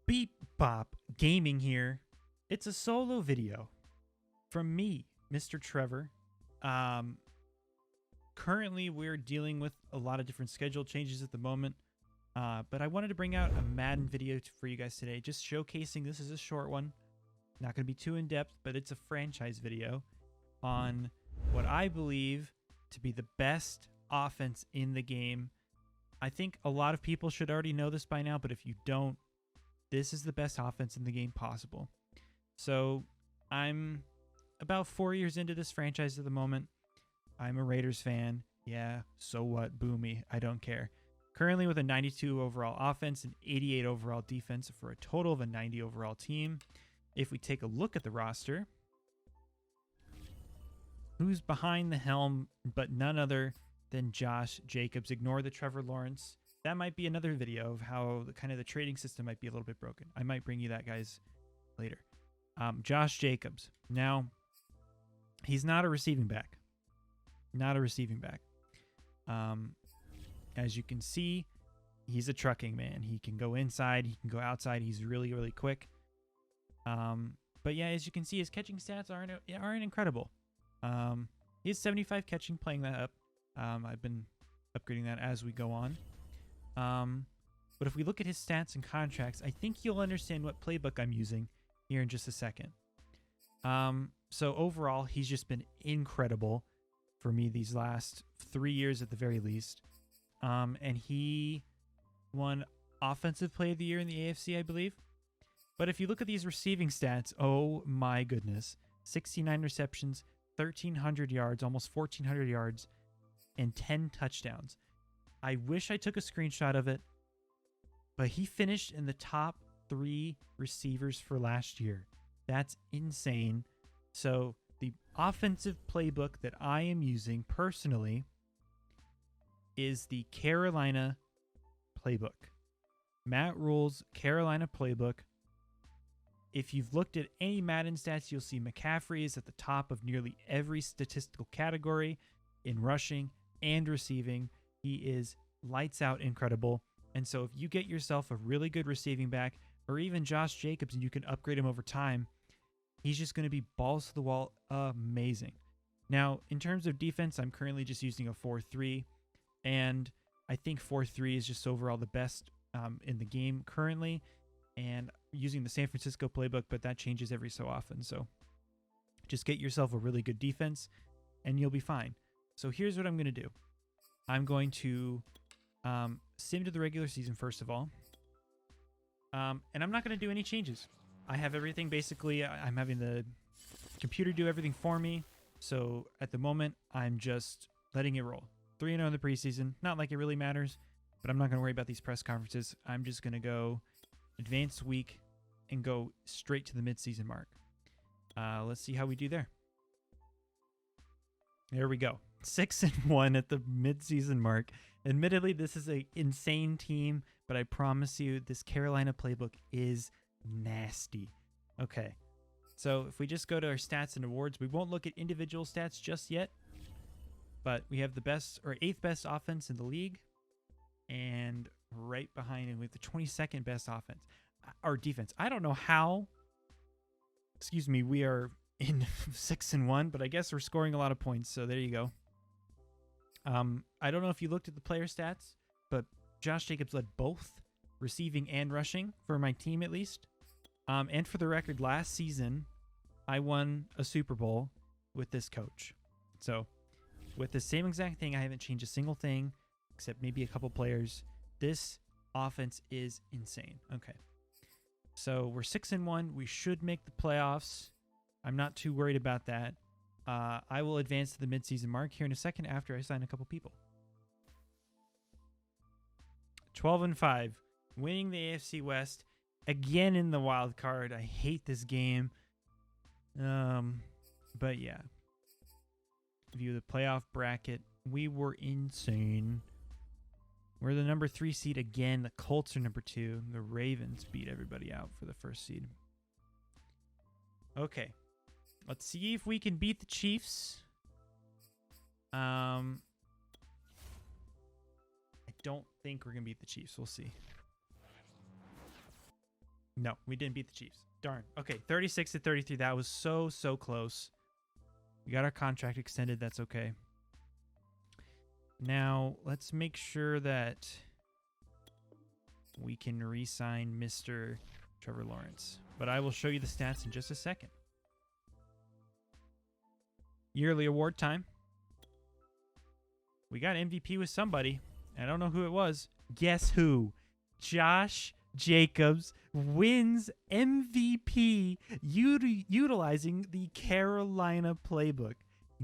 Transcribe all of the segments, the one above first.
Beep Bop Gaming here. It's a solo video from me, Mr. Trevor. Currently, we're dealing with a lot of different schedule changes at the moment, but I wanted to bring out a Madden video for you guys today, just showcasing. This is a short one, not going to be too in-depth, but it's a franchise video on what I believe to be the best offense in the game. I think a lot of people should already know this by now, but if you don't, this is the best offense in the game possible. So I'm about 4 years into this franchise at the moment. I'm a Raiders fan. Yeah, so what? Boo me. I don't care. Currently with a 92 overall offense and 88 overall defense for a total of a 90 overall team. If we take a look at the roster, who's behind the helm but none other than Josh Jacobs? Ignore the Trevor Lawrence. That might be another video of how the trading system might be a little bit broken. I might bring you that, guys, later. Josh Jacobs. Now, he's not a receiving back. Not a receiving back. As you can see, he's a trucking man. He can go inside. He can go outside. He's really, really quick. But yeah, as you can see, his catching stats aren't incredible. He has 75 catching, playing that up. I've been upgrading that as we go on. But if we look at his stats and contracts, I think you'll understand what playbook I'm using here in just a second. So overall, he's just been incredible for me these last 3 years at the very least. And he won Offensive Player of the Year in the AFC, I believe. But if you look at these receiving stats, oh my goodness. 69 receptions, 1,300 yards, almost 1,400 yards, and 10 touchdowns. I wish I took a screenshot of it, but he finished in the top 3 receivers for last year. That's insane. So the offensive playbook that I am using personally is the Carolina playbook. Matt Rule's Carolina playbook. If you've looked at any Madden stats, you'll see McCaffrey is at the top of nearly every statistical category in rushing and receiving. He is lights out incredible. And so if you get yourself a really good receiving back, or even Josh Jacobs, and you can upgrade him over time, he's just going to be balls to the wall amazing. Now, in terms of defense, I'm currently just using a 4-3, and I think 4-3 is just overall the best in the game currently, and using the San Francisco playbook, but that changes every so often. So just get yourself a really good defense, and you'll be fine. So here's what I'm going to do. I'm going to sim to the regular season first of all, and I'm not going to do any changes. I have everything basically. I'm having the computer do everything for me. So at the moment, I'm just letting it roll. 3-0 in the preseason. Not like it really matters, but I'm not going to worry about these press conferences. I'm just going to go advanced week and go straight to the midseason mark. Let's see how we do there. There we go. 6-1 at the midseason mark. Admittedly, this is an insane team, but I promise you this Carolina playbook is nasty. Okay, so if we just go to our stats and awards, we won't look at individual stats just yet, but we have the best or 8th best offense in the league, and right behind it with the 22nd best offense or defense. I don't know how, we are in 6-1, but I guess we're scoring a lot of points, so there you go. I don't know if you looked at the player stats, but Josh Jacobs led both receiving and rushing for my team at least. And for the record, last season, I won a Super Bowl with this coach. So with the same exact thing, I haven't changed a single thing except maybe a couple players. This offense is insane. Okay. So we're 6-1. We should make the playoffs. I'm not too worried about that. I will advance to the midseason mark here in a second after I sign a couple people. 12-5, winning the AFC West again in the wild card. I hate this game. But yeah. View the playoff bracket. We were insane. We're the number 3 seed again. The Colts are number 2. The Ravens beat everybody out for the first seed. Okay. Let's see if we can beat the Chiefs. I don't think we're going to beat the Chiefs. We'll see. No, we didn't beat the Chiefs. Darn. Okay, 36-33. That was so close. We got our contract extended. That's okay. Now, let's make sure that we can re-sign Mr. Trevor Lawrence. But I will show you the stats in just a second. Yearly award time. We got MVP with somebody. I don't know who it was. Guess who? Josh Jacobs wins MVP utilizing the Carolina playbook.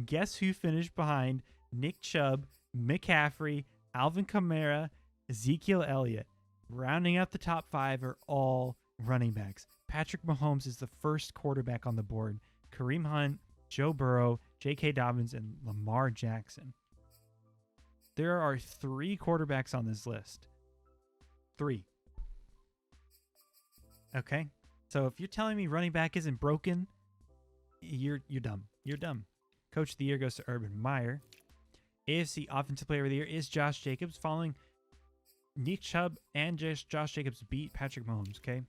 Guess who finished behind Nick Chubb, McCaffrey, Alvin Kamara, Ezekiel Elliott? Rounding out the top 5 are all running backs. Patrick Mahomes is the first quarterback on the board. Kareem Hunt, Joe Burrow, J.K. Dobbins, and Lamar Jackson. There are 3 quarterbacks on this list. 3. Okay? So if you're telling me running back isn't broken, you're dumb. You're dumb. Coach of the Year goes to Urban Meyer. AFC Offensive Player of the Year is Josh Jacobs, following Nick Chubb and Josh Jacobs beat Patrick Mahomes, okay?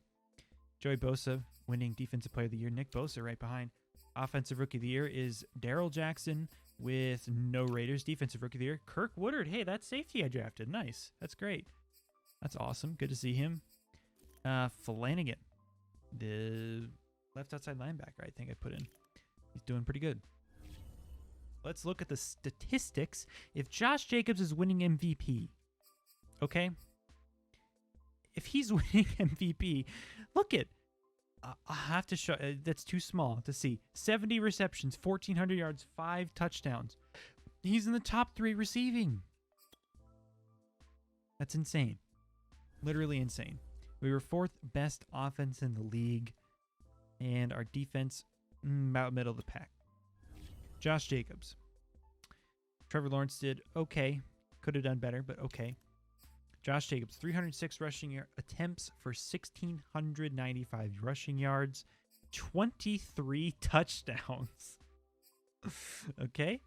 Joey Bosa winning Defensive Player of the Year. Nick Bosa right behind. Offensive Rookie of the Year is Darrell Jackson with no Raiders. Defensive Rookie of the Year, Kirk Woodard. Hey, that's safety I drafted. Nice. That's great. That's awesome. Good to see him. Flanagan, the left outside linebacker, I think I put in. He's doing pretty good. Let's look at the statistics. If Josh Jacobs is winning MVP, okay? If he's winning MVP, look at, I have to show, that's too small to see. 70 receptions, 1,400 yards, 5 touchdowns. He's in the top 3 receiving. That's insane. Literally insane. We were 4th best offense in the league, and our defense, about middle of the pack. Josh Jacobs. Trevor Lawrence did okay. Could have done better, but okay. Josh Jacobs, 306 rushing attempts for 1,695 rushing yards, 23 touchdowns. Okay?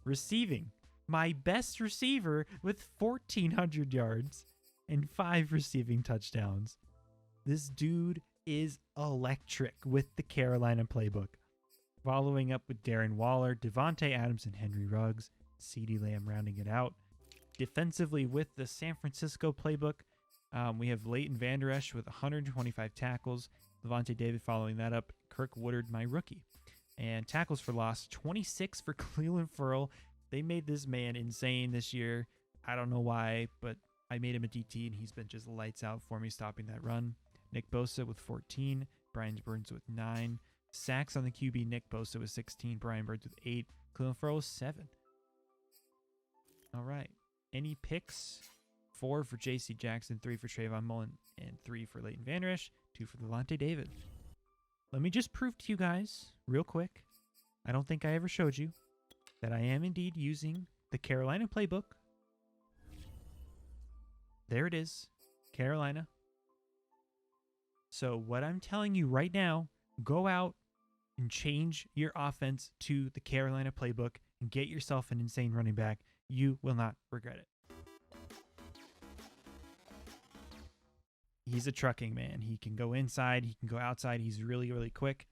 Receiving. My best receiver with 1,400 yards and 5 receiving touchdowns. This dude is electric with the Carolina playbook. Following up with Darren Waller, Devontae Adams, and Henry Ruggs. CeeDee Lamb rounding it out. Defensively with the San Francisco playbook, we have Leighton Vander Esch with 125 tackles. Levante David following that up. Kirk Woodard, my rookie. And tackles for loss, 26 for Cleveland Ferrell. They made this man insane this year. I don't know why, but I made him a DT, and he's been just lights out for me stopping that run. Nick Bosa with 14. Brian Burns with 9. Sacks on the QB, Nick Bosa with 16. Brian Burns with 8. Cleveland Ferrell with 7. All right. Any picks? 4 for J.C. Jackson, 3 for Trayvon Mullen, and 3 for Leighton Vander Esch, 2 for Levante David. Let me just prove to you guys, real quick, I don't think I ever showed you, that I am indeed using the Carolina playbook. There it is, Carolina. So what I'm telling you right now, go out and change your offense to the Carolina playbook and get yourself an insane running back. You will not regret it. He's a trucking man. He can go inside. He can go outside. He's really quick.